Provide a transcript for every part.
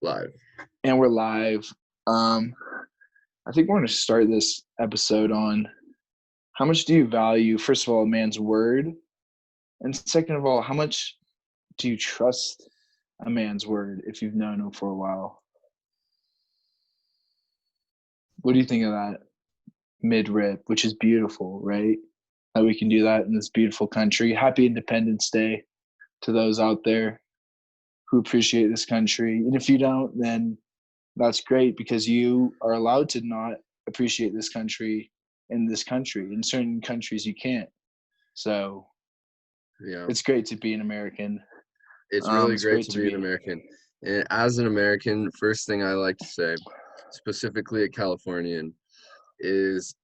Live. And we're live. I think we're going to start this episode on how much do you value, first of all, a man's word? And second of all, how much do you trust a man's word if you've known him for a while? What do you think of that mid-rip, which is beautiful, right? That we can do that in this beautiful country. Happy Independence Day to those out there who appreciate this country. And if you don't, then that's great, because you are allowed to not appreciate this country in this country. In certain countries, you can't. So Yeah, it's great to be an American. it's really It's great great to be an American. And as an American, first thing I like to say, specifically a Californian, is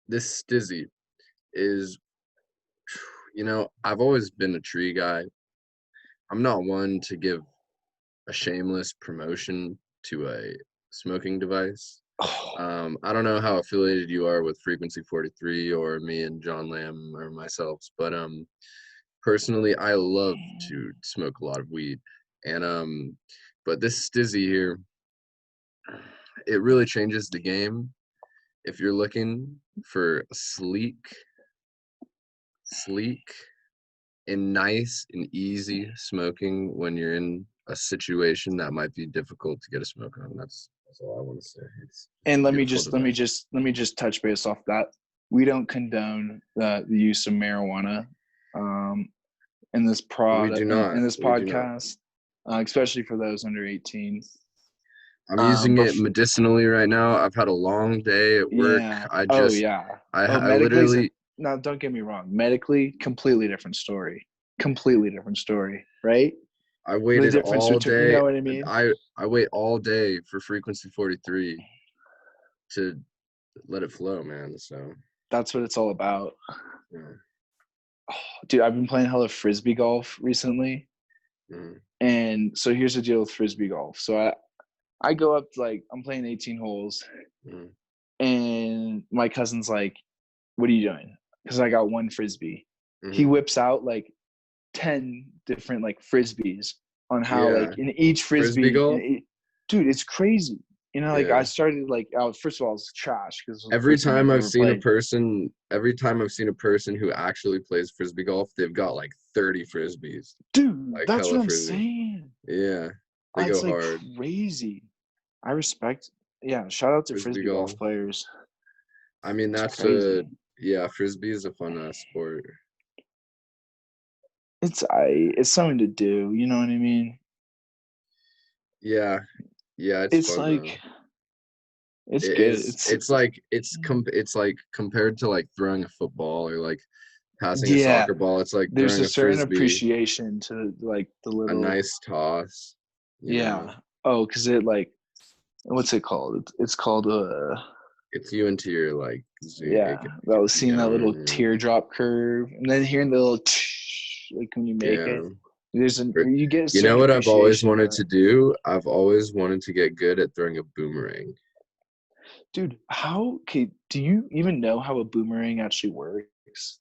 this stizzy is, I've always been a tree guy. I'm not one to give a shameless promotion to a smoking device. I don't know how affiliated you are with Frequency 43 or me and John Lamb or myself, but personally, I love to smoke a lot of weed, and but this stizzy here, it really changes the game. If you're looking for sleek, and nice and easy smoking when you're in a situation that might be difficult to get a smoke on, that's all I want to say. And let me just touch base off that. We don't condone the use of marijuana in this We do not. in this We do not. podcast, especially for those under 18. I'm using it medicinally right now. I've had a long day at work. Yeah. I Medically, now don't get me wrong. Medically, completely different story. Right? I waited all day. You know what I mean? I wait all day for Frequency 43 to let it flow, man. So that's what it's all about. Yeah. Oh, dude, I've been playing hella frisbee golf recently. And so here's the deal with frisbee golf. So I go up, like, I'm playing 18 holes, and my cousin's like, "What are you doing?" Because I got one frisbee. He whips out like 10 different like frisbees on how like in each frisbee golf? Dude, it's crazy. I started like first of all, it's trash because every time I've seen a person who actually plays frisbee golf, they've got like 30 frisbees. Dude, like that's what I'm saying. Yeah, they go like hard. Crazy. I respect. Yeah, shout out to frisbee golf players. I mean, frisbee is a fun sport. It's something to do. You know what I mean? Yeah, it's fun, like though. it's good. It's like compared to like throwing a football or like passing a soccer ball. It's like there's throwing a certain frisbee, appreciation to like the little a nice toss. Yeah. Oh, because it like, what's it called? It's called It's you into your like. That was seeing that little teardrop curve, and then hearing the little like when you make it. You get. You know what I've always wanted to do? I've always wanted to get good at throwing a boomerang. Dude, do you even know how a boomerang actually works?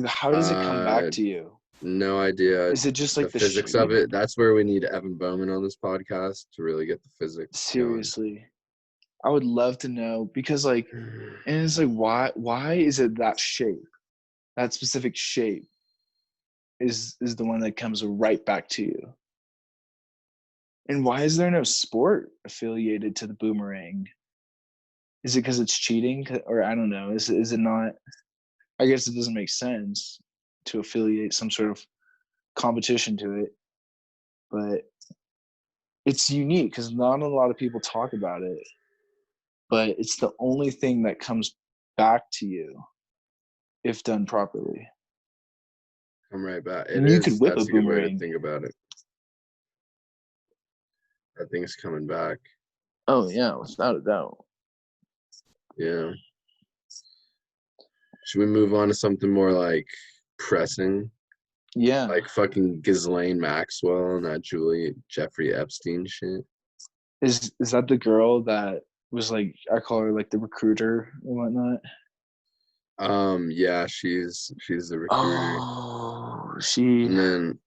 How does it come back to you? No idea. Is it just like the physics of it? That's where we need Evan Bowman on this podcast to really get the physics. Seriously. Going. I would love to know, because like, and it's like, why is it that shape? That specific shape is the one that comes right back to you. And why is there no sport affiliated to the boomerang? Is it because it's cheating, or I don't know? Is it not? I guess it doesn't make sense to affiliate some sort of competition to it, but it's unique because not a lot of people talk about it. But it's the only thing that comes back to you if done properly. I'm right back. You could whip That's a boomerang. Good way to think about it. That thing's coming back. Oh yeah, without a doubt. Yeah. Should we move on to something more like pressing? Yeah. Like fucking Ghislaine Maxwell and that Jeffrey Epstein shit. Is that the girl that was like, I call her like the recruiter and whatnot? Yeah, she's the recruiter. Oh, And then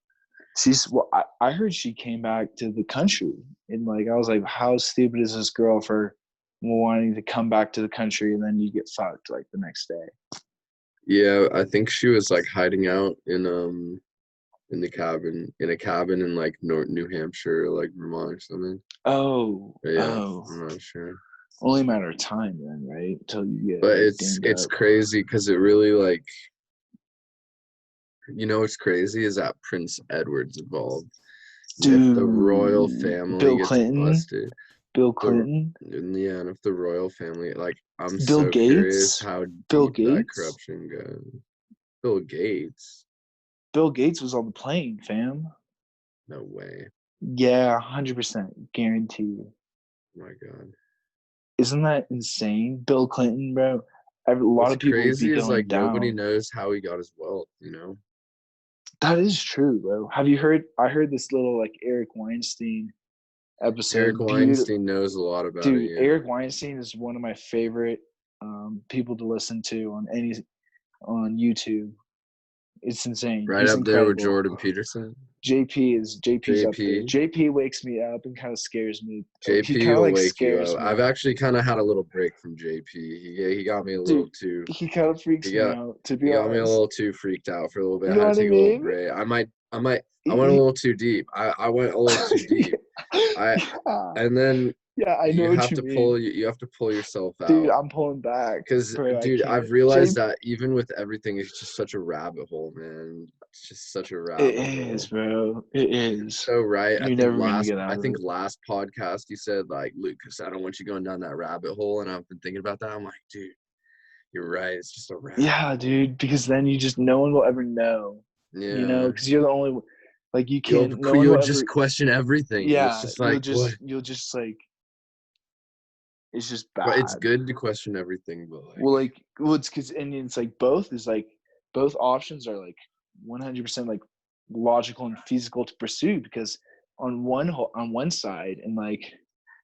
Well, I heard she came back to the country, and like I was like, how stupid is this girl for wanting to come back to the country and then you get fucked like the next day? Yeah, I think she was like hiding out in a cabin in like New Hampshire, like Vermont or something. Oh, But yeah, oh, I'm not sure. only a matter of time then, right? Until you get But like it's dinged it's up. crazy because it really like, what's crazy is that Prince Edward's involved. If the royal Dude, family Bill gets Clinton, busted, Bill the Clinton, yeah, and if the royal family, like, I'm Bill so curious Gates, how Bill deep that Gates, corruption goes. Bill Gates? Bill Gates was on the plane, fam. No way. Yeah, 100% guaranteed. Oh my God. Isn't that insane? Bill Clinton, bro. A lot What's of people would be crazy is going like nobody down. knows how he got his wealth. That is true, bro. Have you heard? I heard this little like Eric Weinstein Eric episode. Beautiful, Weinstein knows a lot about it, dude. yeah. Eric Weinstein is one of my favorite people to listen to on YouTube. It's insane. Right He's up there with incredible. Jordan Peterson. JP's up there. JP. JP wakes me up and kind of scares me. He JP kind of will like wake you scares up. me. I've actually kind of had a little break from JP. He got me a little Dude, too. he kind of freaks He me got out, to he be got me a honest. little too freaked out for a little bit. You I know had what to I take a little mean? break. I went a little too deep. I went a little too deep. I Yeah. and then Yeah, I know what you mean. you have to pull yourself Dude, out. I'm pulling back, Because, bro. I dude, can't. I've realized that even with everything, it's just such a rabbit hole, man. It's just such a It rabbit is, hole. bro. It You're is. so right. You're never gonna get I out of think it. last podcast you said like, Lucas, I don't want you going down that rabbit hole, and I've been thinking about that. I'm like, dude, you're right. It's just a rabbit Yeah, hole. dude. Because then no one will ever know. Yeah. Because you're the only. Like you can't. No one You'll will just ever. question everything. It's Yeah, just like what? you'll just like. It's just But it's bad. good to question everything, but like, It's because and it's like both options are like 100% like logical and feasible to pursue because on one side and like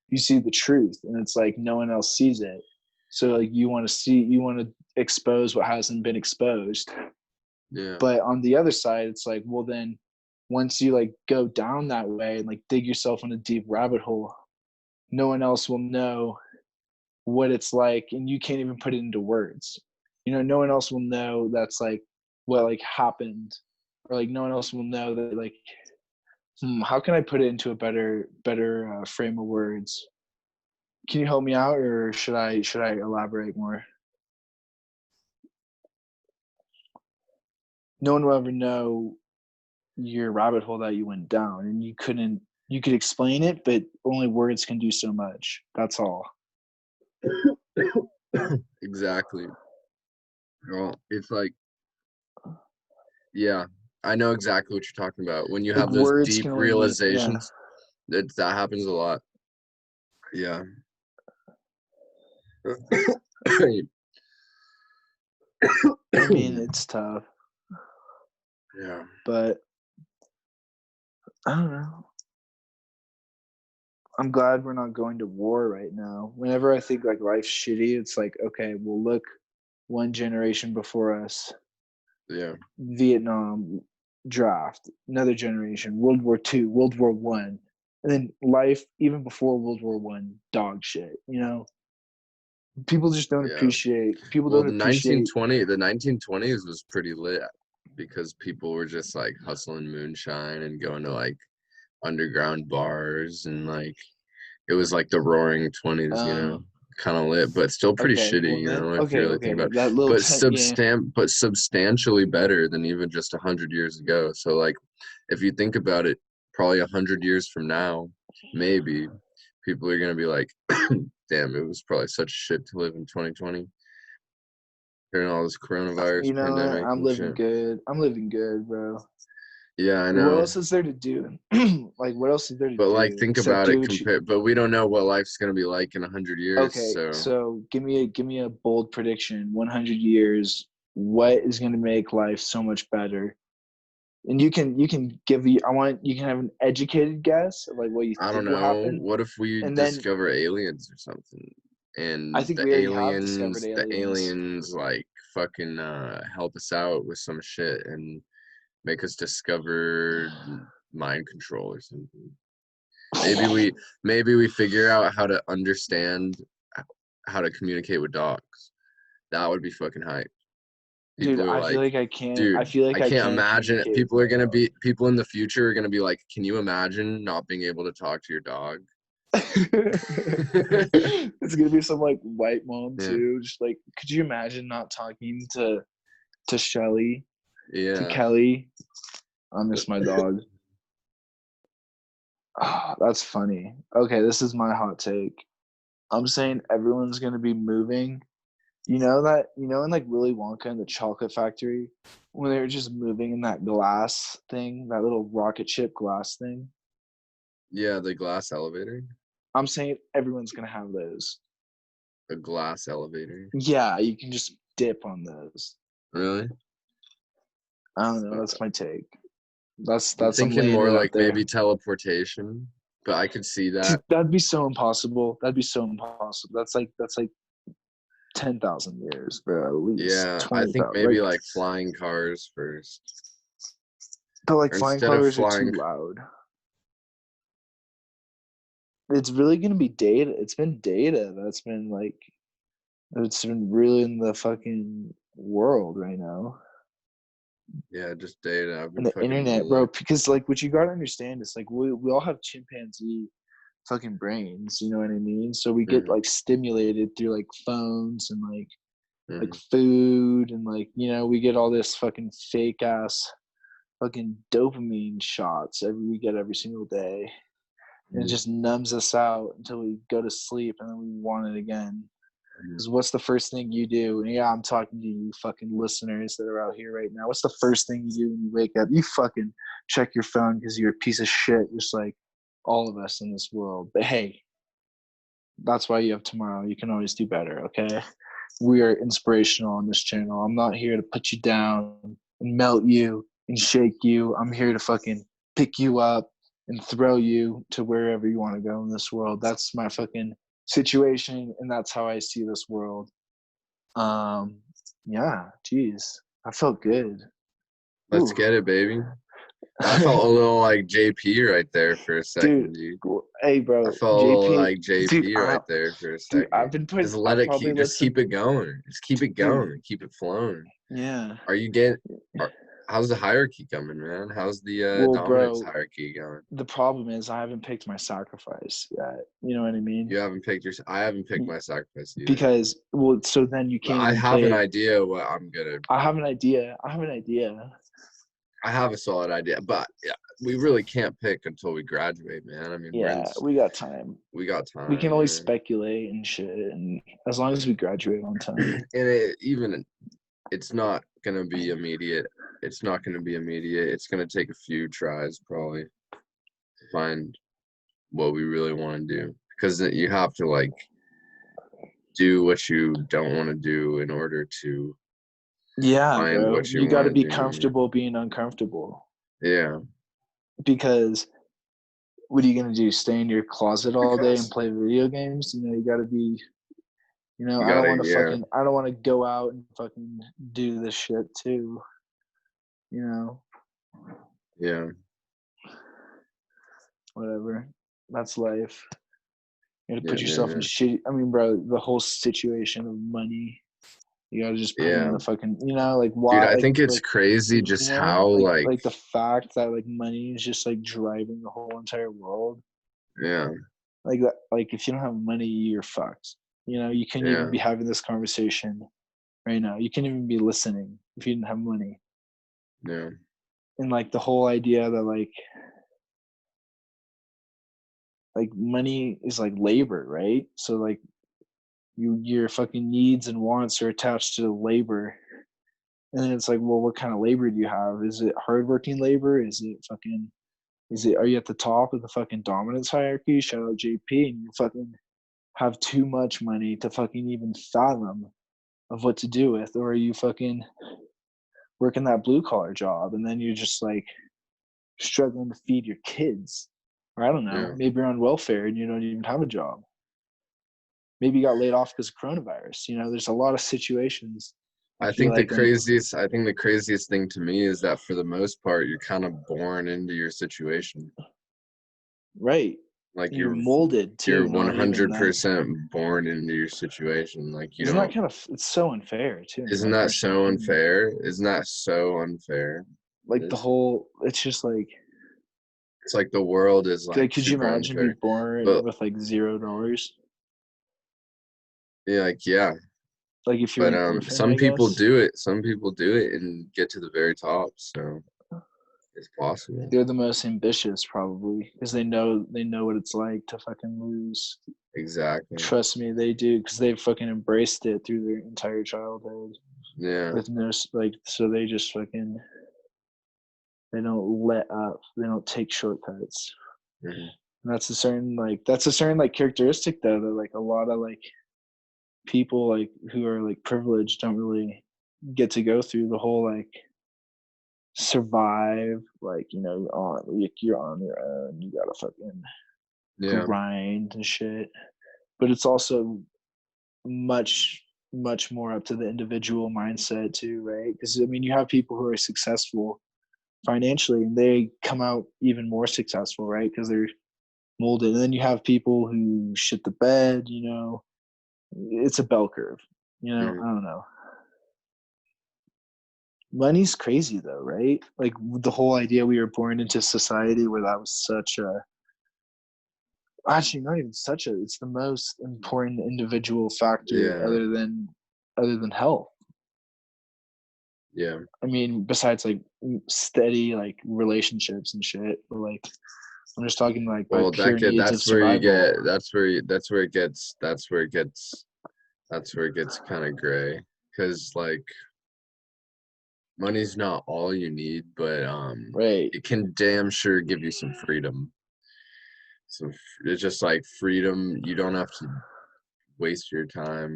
you see the truth and it's like no one else sees it, so like you want to expose what hasn't been exposed, yeah, but on the other side it's like, well, then once you like go down that way and like dig yourself in a deep rabbit hole, no one else will know what it's like and you can't even put it into words. No one else will know that's like what like happened, or like no one else will know that like how can I put it into a better frame of words? Can you help me out, or should I elaborate more? No one will ever know your rabbit hole that you went down, and you could explain it, but only words can do so much. That's all. exactly. Well, it's like, yeah, I know exactly what you're talking about. When you Like have those words deep can only mean, yeah. realizations, that happens a lot. Yeah. I mean, it's tough, Yeah. but I don't know. I'm glad we're not going to war right now. Whenever I think like life's shitty, it's like, okay, well, look, one generation before us, Yeah. Vietnam draft, another generation, World War II, World War One, and then life even before World War One, dog shit. People just don't Yeah. appreciate. People Well, don't appreciate. the 1920s was pretty lit because people were just like hustling moonshine and going to like underground bars, and like it was like the roaring 20s, kind of lit, but still pretty Okay, shitty, well then, if you really think okay, about it. that little yeah. But substantially better than even just 100 years ago. So like, if you think about it, probably 100 years from now, maybe people are gonna be like, damn, it was probably such shit to live in 2020 during all this coronavirus pandemic I'm and living shit. good. I'm living good, bro. Yeah, I Like, what know. else is there to do? Like, what else is there to But like, do think except about do it. what you? But we don't know what life's gonna be like in 100 years. Okay, So so give me a bold prediction. 100 years. What is going to make life so much better? And you can give you. I want you can have an educated guess of like what you I don't think will know. happen, What if we and then discover aliens or something, I and think we already have discovered the aliens. aliens like fucking help us out with some shit and make us discover mind control or something. Maybe we figure out how to understand how to communicate with dogs. That would be fucking hype. Dude, People are I feel like, like I can't. I dude, feel like I I can't can't imagine it. communicate with my dog. People in the future are gonna be like, can you imagine not being able to talk to your dog? It's gonna be some like white mom Yeah. too. Just like, could you imagine not talking to Shelly, to Yeah. Kelly? I miss my dog. Ah, that's funny. Okay, this is my hot take. I'm saying everyone's gonna be moving. In like Willy Wonka and the Chocolate Factory, when they were just moving in that glass thing, that little rocket ship glass thing. Yeah, the glass elevator. I'm saying everyone's gonna have those. A glass elevator. Yeah, you can just dip on those. Really? I don't know. That's my take. That's I'm I'm thinking laying more it out like there. maybe teleportation, but I could see that. Dude, that'd be so impossible. That'd be so impossible. That's like 10,000 years, bro. At least Yeah, I think 20,000. maybe like flying cars first. But like Or flying instead of cars are too flying, loud. It's really gonna be data. It's been data that's been like it's been really in the fucking world right now. yeah, just data. I've And been the fucking internet, bro. really. Because like what you gotta understand is like we all have chimpanzee fucking brains, you know what I mean? So we get Mhm, like stimulated through like phones and like mhm, food and like, we get all this fucking fake ass fucking dopamine shots we get every single day. And it mhm, just numbs us out until we go to sleep and then we want it again. mhm. Because what's the first thing you do? And yeah, I'm talking to you fucking listeners that are out here right now. What's the first thing you do when you wake up? You fucking check your phone because you're a piece of shit, just like all of us in this world. But hey, that's why you have tomorrow. You can always do better, okay? We are inspirational on this channel. I'm not here to put you down and melt you and shake you. I'm here to fucking pick you up and throw you to wherever you want to go in this world. That's my fucking situation, and that's how I see this world. Yeah, geez, I felt good. Let's Ooh. get it, baby. I felt a little like JP right there for a Dude, second, dude. hey, I bro, felt a little JP, like dude, JP right there for a dude, second. Just let I've it probably keep, just keep listened, it going. Just keep it dude, going. Keep it flowing. yeah. Are you getting? Are, how's the hierarchy coming, man? How's the Well, dominance bro, hierarchy going? the problem is I haven't picked my sacrifice yet. You know what I mean? You haven't picked your. I haven't picked my sacrifice either. Because, well, so then you But can't I even have play an it. idea what I'm gonna. I have an idea. I have an idea. I have a solid idea, but yeah, we really can't pick until we graduate, man. I mean, Yeah, we got time. we got We can time, always man. speculate and shit, and as long as we graduate on time. And it's not gonna be immediate. It's not gonna be immediate. It's gonna take a few tries probably to find what we really want to do, because you have to like do what you don't want to do in order to Yeah, find bro. what you You got to want be to do, man. comfortable being uncomfortable. Yeah, Because what are you gonna do? Stay in your closet all day and because play video games? You got to be. you I don't gotta, want to yeah, fucking. I don't want to go out and fucking do this shit too. You know, yeah, whatever. That's life. You got to yeah, put yeah, yourself in yeah, shit. I mean, bro, the whole situation of money. You got to just put in yeah. the fucking. Like Dude, why? I think it's Like crazy just how like, like the fact that like money is just like driving the whole entire world. yeah, Like that. Like if you don't have money, you're fucked. You can't even yeah, be having this conversation right now. You can't even be listening if you didn't have money. yeah, And like the whole idea that like money is like labor, right? So like your fucking needs and wants are attached to the labor. And then it's like, well, what kind of labor do you have? Is it hardworking labor? Are you at the top of the fucking dominance hierarchy? Shout out JP, and you fucking have too much money to fucking even fathom of what to do with, or are you fucking working that blue collar job and then you're just like struggling to feed your kids? Or I don't know, yeah, maybe you're on welfare and you don't even have a job. Maybe you got laid off because of coronavirus. There's a lot of situations I feel think the like craziest thing to me is that for the most part, you're kind of born into your situation. right. Like You're molded you're too, not even that. 100% born into your situation. Like you Isn't that don't. kind of, it's so unfair too, in Isn't my that personal so opinion. unfair? Isn't that so unfair? Like the whole, it's just like, It's like the world is like could you super imagine being unfair. born But with like $0? yeah, like yeah. Like if you're But an orphan, some I people guess. do it. Some people do it and get to the very top. So it's possible. They're the most ambitious probably because they know what it's like to fucking lose. Exactly. Trust me, they do because they've fucking embraced it through their entire childhood Yeah. with no like. So they just fucking they don't let up. They don't take shortcuts. Mhm. And that's a certain like characteristic though that like a lot of like people like who are like privileged don't really get to go through the whole like survive like you're on your own, you gotta fucking Yeah. grind and shit, but it's also much much more up to the individual mindset too, right? Because I mean you have people who are successful financially and they come out even more successful, right? Because they're molded, and then you have people who shit the bed, it's a bell curve, Mhm. I don't know. Money's crazy though, right? Like the whole idea we were born into society where that was such a actually not even such a it's the most important individual factor Yeah. other than health. Yeah. I mean, besides like steady like relationships and shit, but like I'm just talking like by Well, pure needs of survival. that's where it gets kind of gray because like money's not all you need, but Right. it can damn sure give you some freedom. So it's just like freedom. You don't have to waste your time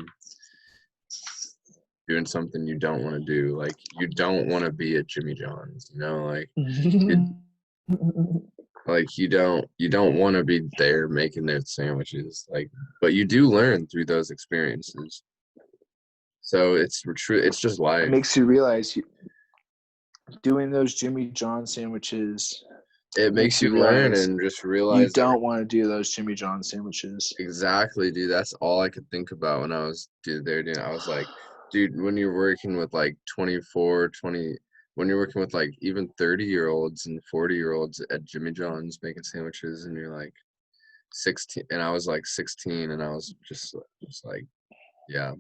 doing something you don't want to do. Like you don't want to be at Jimmy John's, you you don't want to be there making their sandwiches. But you do learn through those experiences. So it's true. It's just It life. makes you realize doing those Jimmy John sandwiches It makes makes you you learn realize and just you realize don't want to do those Jimmy John sandwiches. exactly, dude. That's all I could think about when I was there, dude. I was like, dude, when you're working with like 24, 20, when you're working with like even 30-year-olds and 40-year-olds at Jimmy John's making sandwiches, and you're like 16, and I was like 16, and I was just like, yeah,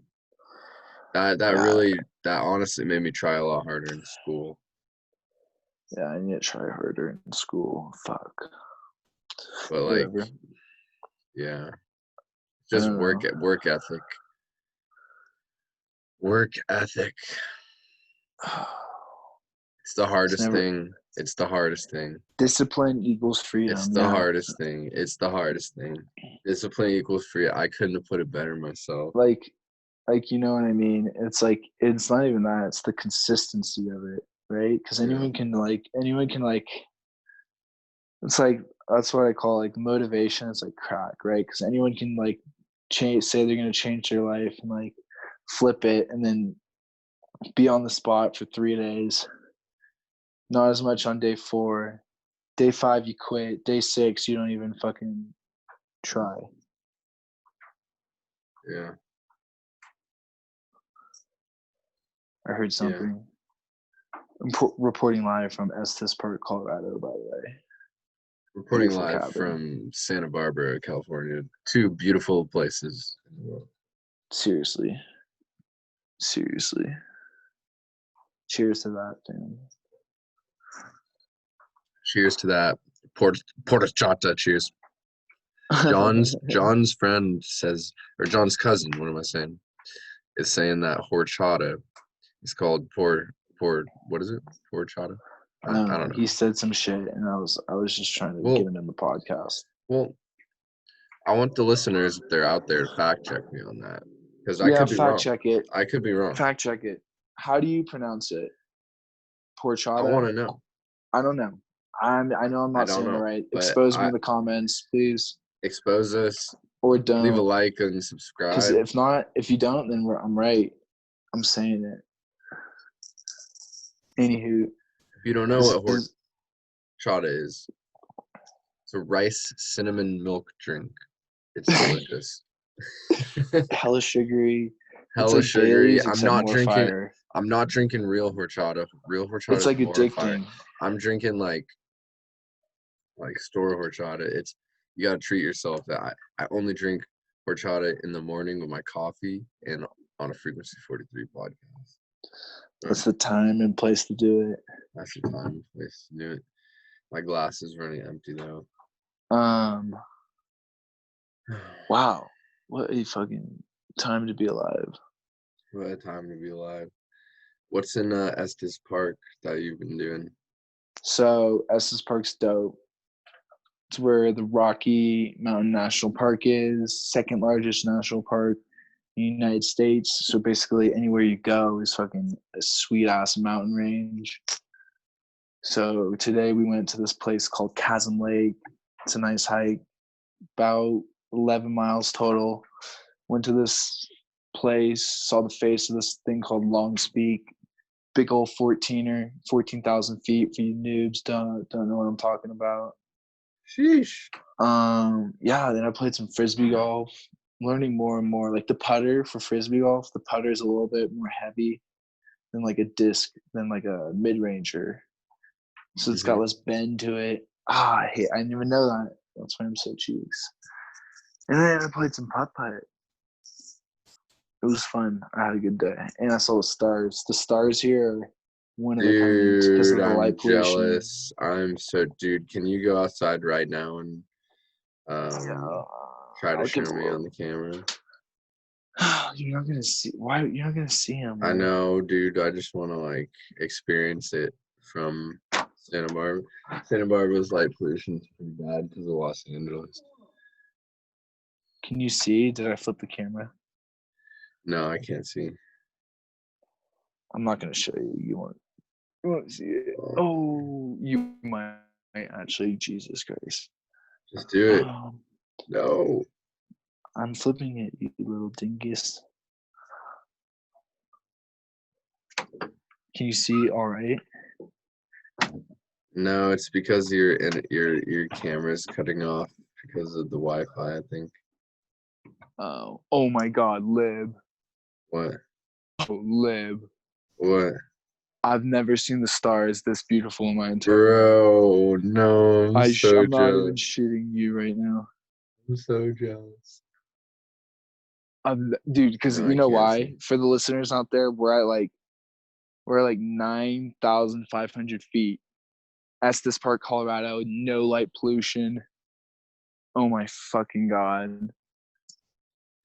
Yeah, that honestly made me try a lot harder in school. yeah, I need to try harder in school. Fuck. But like, Whatever. yeah, I just don't know. work ethic, work ethic. It's the It's hardest never thing. It's the hardest thing. discipline equals It's freedom. the Yeah. hardest thing. It's the hardest thing. Discipline equals free. I couldn't have put it better myself. Like you know what I mean? It's like it's not even that, it's the consistency of it, right? Because Yeah. anyone can it's like that's what I call like motivation. It's like crack, right? Because anyone can like change, say they're gonna change their life and like flip it, and then be on the spot for 3 days. Not as much on day 4. Day 5 you quit. Day 6 you don't even fucking try. Yeah. I heard Yeah. something. I'm reporting live from Estes Park, Colorado, by the way. Reporting Beautiful live cabin. from Santa Barbara, California. Two beautiful places in the world. Seriously. Seriously. Cheers to that, fam. Cheers to that. Portachata. Cheers. John's friend says, or John's cousin, what am I saying? Is saying that horchata is called what is it? Horchata? I don't I know. don't He know. said some shit, and I was just trying to get Well, him in the podcast. well, I want the listeners, if they're out there, to fact check me on that because I Yeah, could be fact wrong. check it. I could be wrong. Fact check it. How do you pronounce it? I Porchata? want to know. I don't know. I know I'm I not don't saying it know, right. but Expose me I in the comments, please, expose us. or Leave a don't. like and Because subscribe. if not, if you don't, then I'm right. I'm saying it. Anywho, If you don't know this what is horchata is, it's a rice cinnamon milk drink. It's delicious. hella sugary. It's Hella like sugary. Bailey's except more fire. I'm not drinking real horchata. Real horchata It's is like more fire. addicting. I'm drinking like store horchata. It's you gotta treat yourself. I only drink horchata in the morning with my coffee and on a Frequency 43 podcast. That's the time and place to do it. That's the time and place to do it. My glass is running empty though. Wow. What a fucking time to be alive. What a time to be alive. What's in Estes Park that you've been doing? So Estes Park's dope. It's where the Rocky Mountain National Park is, second largest national park in the United States. So basically anywhere you go is fucking a sweet ass mountain range. So today we went to this place called Chasm Lake. It's a nice hike, about 11 miles total. Went to this place, saw the face of this thing called Long Peak. Big old 14er, 14,000 feet for you noobs. Don't know what I'm talking about. Sheesh. Yeah, then I played some frisbee golf, learning more and more. Like the putter for frisbee golf, the putter is a little bit more heavy than like a disc, than like a mid-ranger. So it's got less bend to it. I didn't even know that. That's why I'm so cheeks. And then I played some putt-putt. It was fun. I had a good day. And I saw the stars. The stars here are one of a kind because of the light pollution. Jealous. Dude, can you go outside right now and try to show me on the camera? You're not gonna see. Why? You're not gonna see him. I know, dude. I just want to like experience it from Santa Barbara. Santa Barbara's light pollution is pretty bad because of Los Angeles. Can you see? Did I flip the camera? No, I can't see. I'm not gonna show you. You want to see it? Oh, you might actually. Jesus Christ! Just do it. No. I'm flipping it, you little dingus. Can you see all right? No, it's because your camera's cutting off because of the Wi-Fi, I think. Oh my God, Lib. What? Oh, Lib. What? I've never seen the stars this beautiful in my entire life. Bro, no, I'm not even shitting you right now. I'm so jealous. Dude, because you know why? For the listeners out there, we're at like 9,500 feet. Estes Park, Colorado, no light pollution. Oh my fucking God.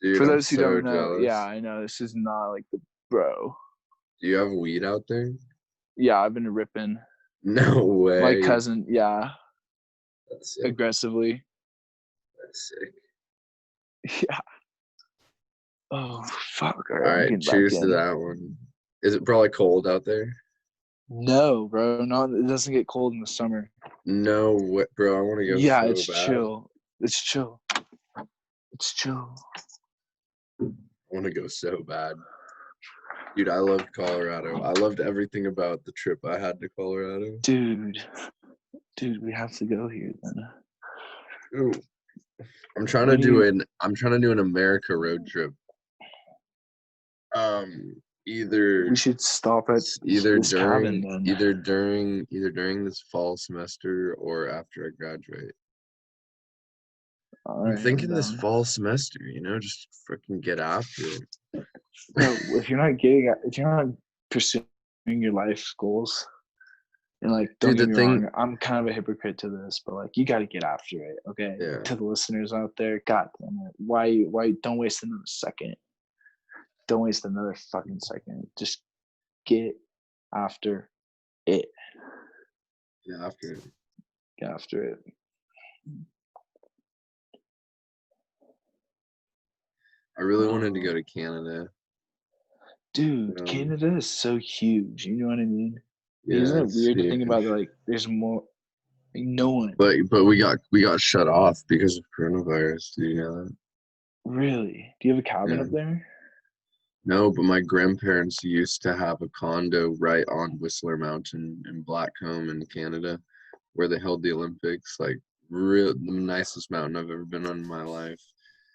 Dude, for those who don't know, jealous. yeah, I know this is not like the bro. Do you have weed out there? Yeah, I've been ripping. No way. My cousin, yeah. That's sick. Aggressively. That's sick. Yeah. Oh fuck! All right, cheers to that one. Is it probably cold out there? No, bro. It doesn't get cold in the summer. No way, bro. I want to go. Yeah, so it's bad. chill. It's chill. It's chill. I want to go so bad. Dude, I loved Colorado. I loved everything about the trip I had to Colorado. Dude, we have to go here then. Ooh. I'm trying to do an America road trip. Either we should stop at during this fall semester or after I graduate. I'm thinking this fall semester, just freaking get after it. No, if you're not pursuing your life goals, and like, don't get me wrong, I'm kind of a hypocrite to this, but like, you got to get after it, okay? Yeah. To the listeners out there, God damn it, why don't waste another second? Don't waste another fucking second. Just get after it. Get after it. Get after it. I really wanted to go to Canada. Dude, Canada is so huge. You know what I mean? Yeah, isn't it weird to think about? Like, there's more. Like, no one. But we got shut off because of coronavirus. Do you know that? Really? Do you have a cabin up there? No, but my grandparents used to have a condo right on Whistler Mountain in Blackcomb in Canada, where they held the Olympics. Like, real the nicest mountain I've ever been on in my life.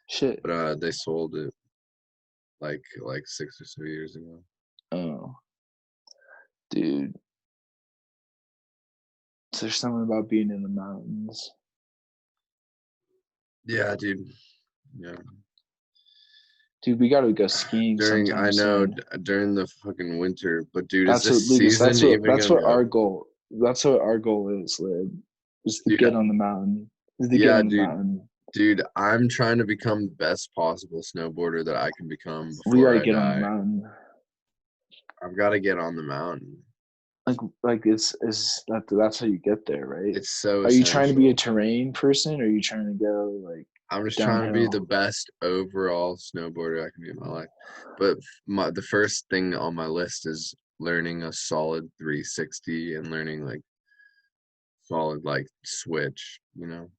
Shit. But they sold it like 6 or so years ago. Oh, dude. So there's something about being in the mountains. Yeah, dude. Yeah. Dude, we gotta go skiing sometime soon. During the fucking winter, but dude, is That's what, this Lucas. season even That's gonna what be our over? goal. That's what our goal is, Lib. Is to Dude, get on the mountain. Is to get yeah, on the mountain. dude, I'm trying to become the best possible snowboarder that I can become We before gotta I get on the die. mountain. I've got to get on the mountain. Like that's how you get there, right? It's so Are you trying to be a essential. terrain person, or are you trying to go like I'm just trying to be the downhill? best overall snowboarder I can be in my life. But the first thing on my list is learning a solid 360 and learning like solid like switch, you know?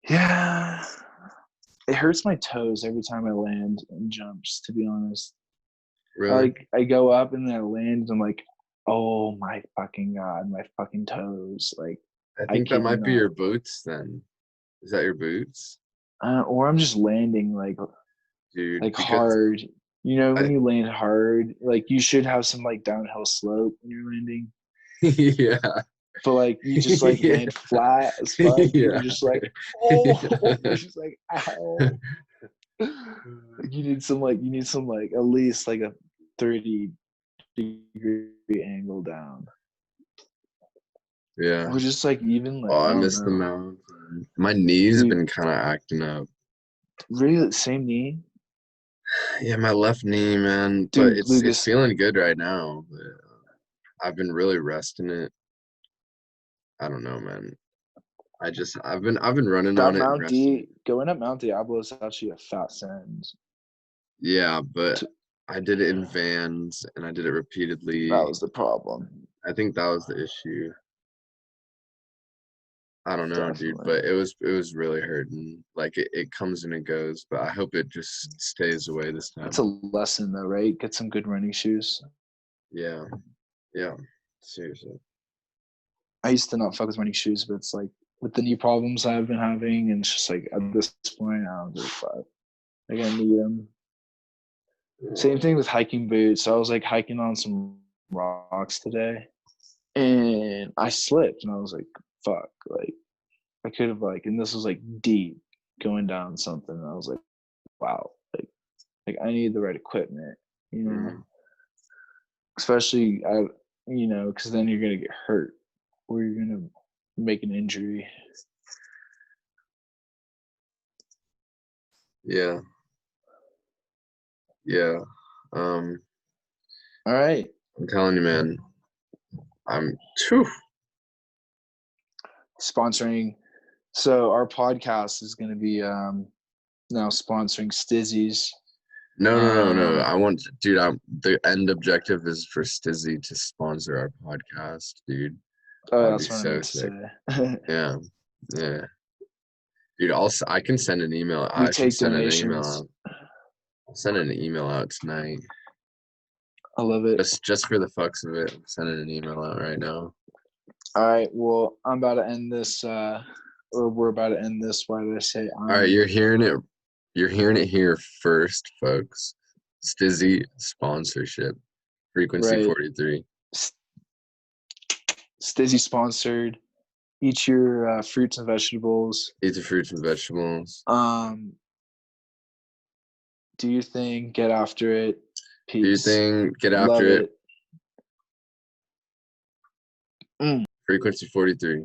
Yeah. It hurts my toes every time I land and jumps, to be honest. Really? I go up and then I land and I'm like, oh my fucking god, my fucking toes. Like, I I think that kid you might be not. your boots then. Is that your boots? Or I'm just landing Dude, like because hard. You know, when I you land hard, like you should have some like downhill slope when you're landing. yeah. But like you just like Yeah. land flat as fuck and Yeah. you're just like, oh, you're just like, ow. Like you need some like at least like a 30-degree angle down. Yeah. Or just like even like Oh, I I don't miss the know. mountain. My knee's Dude, been kind of acting up. really same knee? Yeah, my left knee, man, but Dude, it's Lucas, feeling good right now. But I've been really resting it. I don't know, man. I've been running on that it and Mount resting it. D going up Mount Diablo is actually a fat send. Yeah, but I did it in Vans and I did it That repeatedly. was the problem. I think that was the issue. I don't know, dude, Definitely. but it was really hurting. Like it comes and it goes, but I hope it just stays away this It's a time. lesson though, right? Get some good running shoes. Yeah, yeah, seriously. I used to not fuck with running shoes, but it's like with the knee problems I've been having, and it's just like at this point, I don't give a fuck. Like I need them. Same thing with hiking boots. I was like hiking on some rocks today, and I slipped, and I was like, "Fuck!" Like I could have and this was like deep going down something. And I was like, "Wow!" Like I need the right equipment, you know. Mhm. Especially because then you're gonna get hurt or you're gonna make an injury. Yeah, yeah. Um, All right, I'm telling you, man. Phew. sponsoring. So our podcast is gonna be now sponsoring Stizzy's. No, no, no, no. Um, I want, dude. The end objective is for Stizzy to sponsor our podcast, dude. That oh, would be that's what I so meant to sick. say. Yeah, yeah, dude. I can send an email. We I should take send an email donations. out. I'll send an email out tonight. I love it. Just for the fucks of it. I'm sending an email out right now. All right, well, I'm about to end this. Or we're about to end this. Why did I say All right, I'm? you're hearing it. You're hearing it here first, folks. Stizzy sponsorship. Frequency Right. 43. Stizzy sponsored. Eat your fruits and vegetables. Eat the fruits and vegetables. Do your thing. Get after it. Do your Peace. thing. Get Love after it. it. Frequency 43.